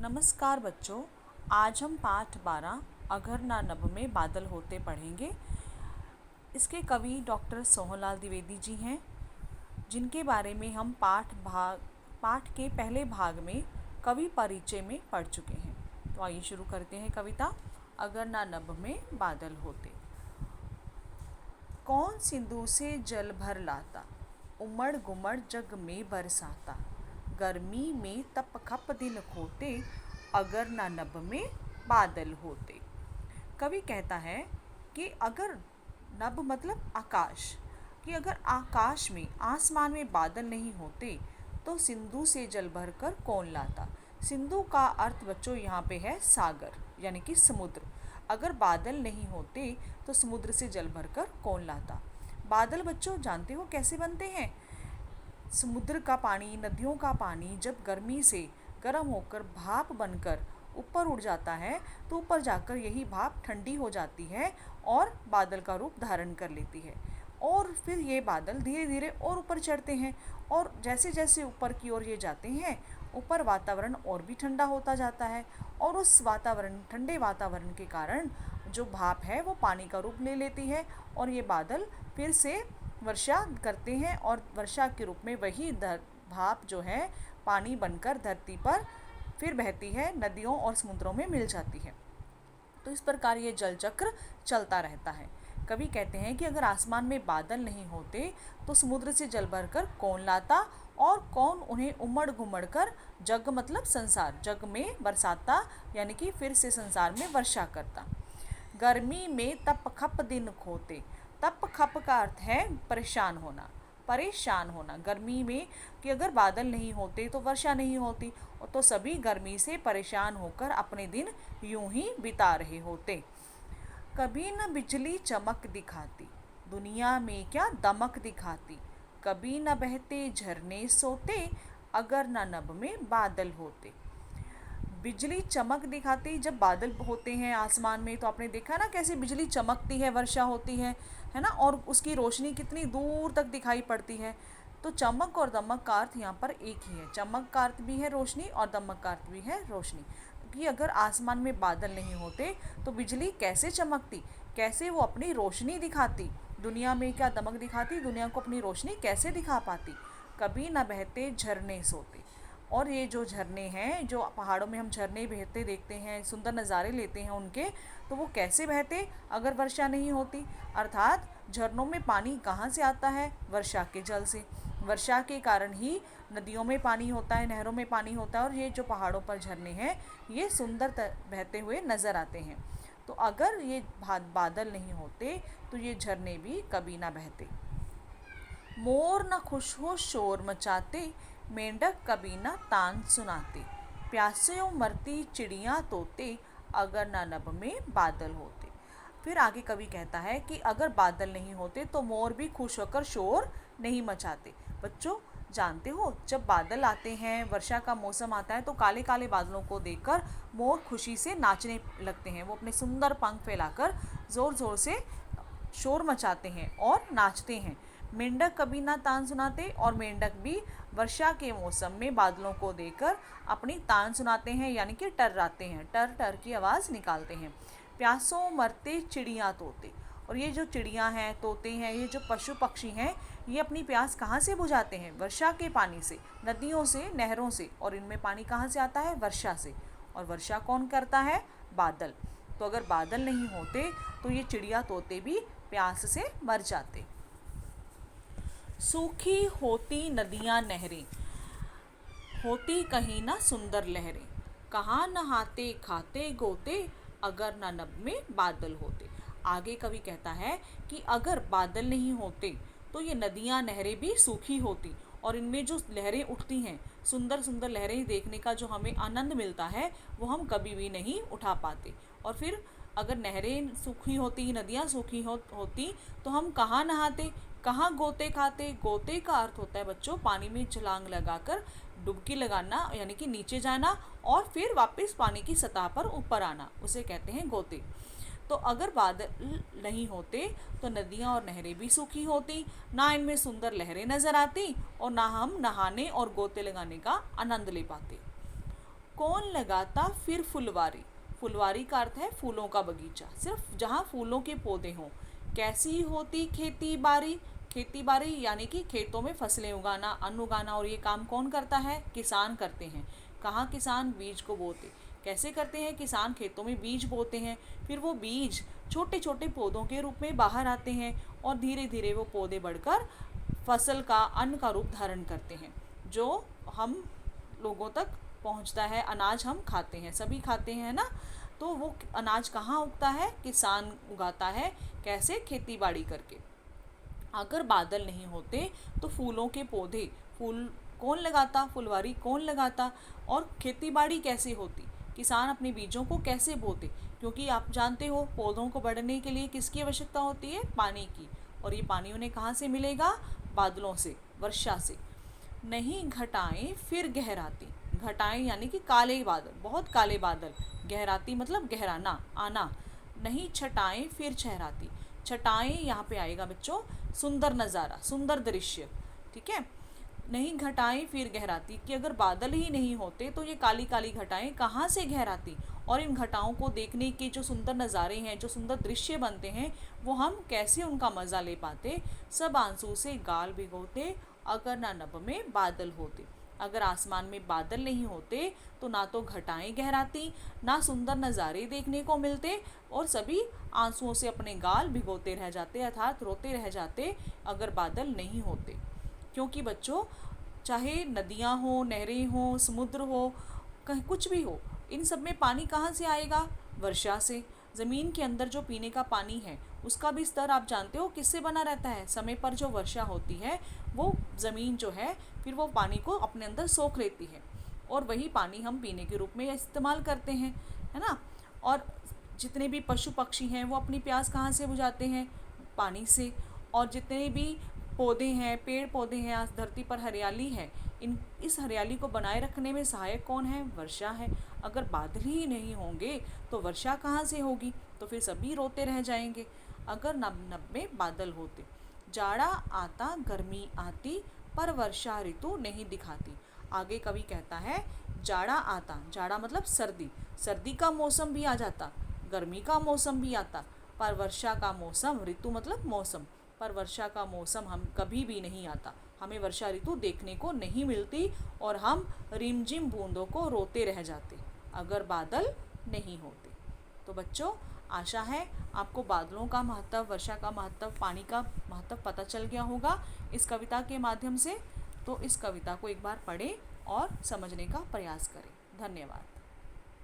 नमस्कार बच्चों, आज हम पाठ 12 अगर ना नभ में बादल होते पढ़ेंगे। इसके कवि डॉक्टर सोहनलाल द्विवेदी जी हैं, जिनके बारे में हम पाठ के पहले भाग में कवि परिचय में पढ़ चुके हैं। तो आइए शुरू करते हैं कविता। अगर ना नभ में बादल होते। कौन सिंधु से जल भर लाता, उमड़ गुमड़ जग में बरसाता। गर्मी में तप खप दिन खोते, अगर ना नभ में बादल होते। कवि कहता है कि अगर नभ मतलब आकाश, कि अगर आकाश में आसमान में बादल नहीं होते तो सिंधु से जल भरकर कौन लाता। सिंधु का अर्थ बच्चों यहाँ पे है सागर, यानी कि समुद्र। अगर बादल नहीं होते तो समुद्र से जल भरकर कौन लाता। बादल बच्चों जानते हो कैसे बनते हैं। समुद्र का पानी, नदियों का पानी जब गर्मी से गर्म होकर भाप बनकर ऊपर उड़ जाता है तो ऊपर जाकर यही भाप ठंडी हो जाती है और बादल का रूप धारण कर लेती है। और फिर ये बादल धीरे धीरे और ऊपर चढ़ते हैं और जैसे जैसे ऊपर की ओर ये जाते हैं, ऊपर वातावरण और भी ठंडा होता जाता है और उस ठंडे वातावरण के कारण जो भाप है वो पानी का रूप ले लेती है और ये बादल फिर से वर्षा करते हैं और वर्षा के रूप में वही भाप जो है पानी बनकर धरती पर फिर बहती है, नदियों और समुद्रों में मिल जाती है। तो इस प्रकार ये जल चक्र चलता रहता है। कवि कहते हैं कि अगर आसमान में बादल नहीं होते तो समुद्र से जल भरकर कौन लाता और कौन उन्हें उमड़ घुमड़ कर जग मतलब संसार, जग में बरसाता, यानी कि फिर से संसार में वर्षा करता। गर्मी में तप खप दिन खोते। तप खप का अर्थ है परेशान होना, परेशान होना। गर्मी में कि अगर बादल नहीं होते तो वर्षा नहीं होती और तो सभी गर्मी से परेशान होकर अपने दिन यूं ही बिता रहे होते। कभी न बिजली चमक दिखाती, दुनिया में क्या दमक दिखाती। कभी न बहते झरने सोते, अगर न नभ में बादल होते। बिजली चमक दिखाती, जब बादल होते हैं आसमान में तो आपने देखा ना कैसे बिजली चमकती है, वर्षा होती है ना, और उसकी रोशनी कितनी दूर तक दिखाई पड़ती है। तो चमक और दमक का अर्थ यहाँ पर एक ही है। चमक का अर्थ भी है रोशनी और दमक का अर्थ भी है रोशनी। कि अगर आसमान में बादल नहीं होते तो बिजली कैसे चमकती, कैसे वो अपनी रोशनी दिखाती, दुनिया में क्या दमक दिखाती, दुनिया को अपनी रोशनी कैसे दिखा पाती। कभी ना बहते झरने सोते। और ये जो झरने हैं, जो पहाड़ों में हम झरने बहते देखते हैं, सुंदर नज़ारे लेते हैं उनके, तो वो कैसे बहते अगर वर्षा नहीं होती। अर्थात झरनों में पानी कहाँ से आता है, वर्षा के जल से। वर्षा के कारण ही नदियों में पानी होता है, नहरों में पानी होता है और ये जो पहाड़ों पर झरने हैं ये सुंदर बहते हुए नज़र आते हैं। तो अगर ये बादल नहीं होते तो ये झरने भी कभी ना बहते। मोर न खुश हो शोर मचाते, मेंढक कभी ना तान सुनाते। प्यासे मरती चिड़िया तोते, अगर ना नभ में बादल होते। फिर आगे कवि कहता है कि अगर बादल नहीं होते तो मोर भी खुश होकर शोर नहीं मचाते। बच्चों जानते हो जब बादल आते हैं, वर्षा का मौसम आता है तो काले काले बादलों को देखकर मोर खुशी से नाचने लगते हैं। वो अपने सुंदर पंख फैलाकर ज़ोर ज़ोर से शोर मचाते हैं और नाचते हैं। मेंढक कभी ना तान सुनाते, और मेंढक भी वर्षा के मौसम में बादलों को देखकर अपनी तान सुनाते हैं, यानी कि टर्राते हैं, टर टर की आवाज़ निकालते हैं। प्यासों मरते चिड़िया तोते, और ये जो चिड़िया हैं, तोते हैं, ये जो पशु पक्षी हैं, ये अपनी प्यास कहाँ से बुझाते हैं, वर्षा के पानी से, नदियों से, नहरों से। और इनमें पानी कहाँ से आता है, वर्षा से। और वर्षा कौन करता है, बादल। तो अगर बादल नहीं होते तो ये चिड़िया तोते भी प्यास से मर जाते। सूखी होती नदियाँ नहरें, होती कहीं ना सुंदर लहरें। कहाँ नहाते खाते गोते, अगर ना नभ में बादल होते। आगे कवि कहता है कि अगर बादल नहीं होते तो ये नदियाँ नहरें भी सूखी होती और इनमें जो लहरें उठती हैं, सुंदर सुंदर लहरें देखने का जो हमें आनंद मिलता है वो हम कभी भी नहीं उठा पाते। और फिर अगर नहरें सूखी होती, नदियाँ सूखी होती तो हम कहाँ नहाते, कहाँ गोते खाते। गोते का अर्थ होता है बच्चों पानी में छलांग लगाकर डुबकी लगाना, यानी कि नीचे जाना और फिर वापस पानी की सतह पर ऊपर आना, उसे कहते हैं गोते। तो अगर बादल नहीं होते तो नदियाँ और नहरें भी सूखी होती, ना इनमें सुंदर लहरें नजर आती और ना हम नहाने और गोते लगाने का आनंद ले पाते। कौन लगाता फिर फुलवारी। फुलवारी का अर्थ है फूलों का बगीचा, सिर्फ जहाँ फूलों के पौधे हों। कैसी होती खेती बाड़ी। खेती बाड़ी यानी कि खेतों में फसलें उगाना, अन्न उगाना, और ये काम कौन करता है, किसान करते हैं। कहाँ किसान बीज को बोते। कैसे करते हैं, किसान खेतों में बीज बोते हैं, फिर वो बीज छोटे छोटे पौधों के रूप में बाहर आते हैं और धीरे धीरे वो पौधे बढ़कर फसल का, अन्न का रूप धारण करते हैं, जो हम लोगों तक पहुंचता है। अनाज हम खाते हैं, सभी खाते हैं ना। तो वो अनाज कहाँ उगता है, किसान उगाता है। कैसे, खेती बाड़ी करके। अगर बादल नहीं होते तो फूलों के पौधे, फूल कौन लगाता, फुलवारी कौन लगाता, और खेती बाड़ी कैसे होती, किसान अपने बीजों को कैसे बोते। क्योंकि आप जानते हो पौधों को बढ़ने के लिए किसकी आवश्यकता होती है, पानी की। और ये पानी उन्हें कहाँ से मिलेगा, बादलों से, वर्षा से। नहीं घटाएं फिर गहराती। घटाएं यानी कि काले बादल, बहुत काले बादल। गहराती मतलब गहराना, आना। नहीं छटाएं फिर छहराती। छटाएं यहाँ पे आएगा बच्चों सुंदर नज़ारा, सुंदर दृश्य। ठीक है। नहीं घटाएं फिर गहराती, कि अगर बादल ही नहीं होते तो ये काली काली घटाएं कहाँ से गहराती। और इन घटाओं को देखने के जो सुंदर नज़ारे हैं, जो सुंदर दृश्य बनते हैं, वो हम कैसे उनका मज़ा ले पाते। सब आंसू से गाल भिगोते, अगर ना नभ में बादल होते। अगर आसमान में बादल नहीं होते तो ना तो घटाएं गहराती, ना सुंदर नज़ारे देखने को मिलते, और सभी आंसुओं से अपने गाल भिगोते रह जाते, अर्थात रोते रह जाते, अगर बादल नहीं होते। क्योंकि बच्चों, चाहे नदियाँ हो, नहरें हो, समुद्र हो, कहीं कुछ भी हो, इन सब में पानी कहाँ से आएगा, वर्षा से। ज़मीन के अंदर जो पीने का पानी है उसका भी स्तर आप जानते हो किससे बना रहता है, समय पर जो वर्षा होती है वो ज़मीन जो है फिर वो पानी को अपने अंदर सोख लेती है, और वही पानी हम पीने के रूप में इस्तेमाल करते हैं, है ना। और जितने भी पशु पक्षी हैं वो अपनी प्यास कहाँ से बुझाते हैं, पानी से। और जितने भी पौधे हैं, पेड़ पौधे हैं, आज धरती पर हरियाली है, इस हरियाली को बनाए रखने में सहायक कौन है, वर्षा है। अगर बादल ही नहीं होंगे तो वर्षा कहाँ से होगी, तो फिर सभी रोते रह जाएंगे। अगर नब नब में बादल होते। जाड़ा आता गर्मी आती, पर वर्षा ऋतु नहीं दिखाती। आगे कवि कहता है जाड़ा आता, जाड़ा मतलब सर्दी, सर्दी का मौसम भी आ जाता, गर्मी का मौसम भी आता, पर वर्षा का मौसम, ऋतु मतलब मौसम, पर वर्षा का मौसम हम कभी भी नहीं आता। हमें वर्षा ऋतु देखने को नहीं मिलती और हम रिमझिम बूंदों को रोते रह जाते अगर बादल नहीं होते। तो बच्चों, आशा है आपको बादलों का महत्व, वर्षा का महत्व, पानी का महत्व पता चल गया होगा इस कविता के माध्यम से। तो इस कविता को एक बार पढ़ें और समझने का प्रयास करें। धन्यवाद।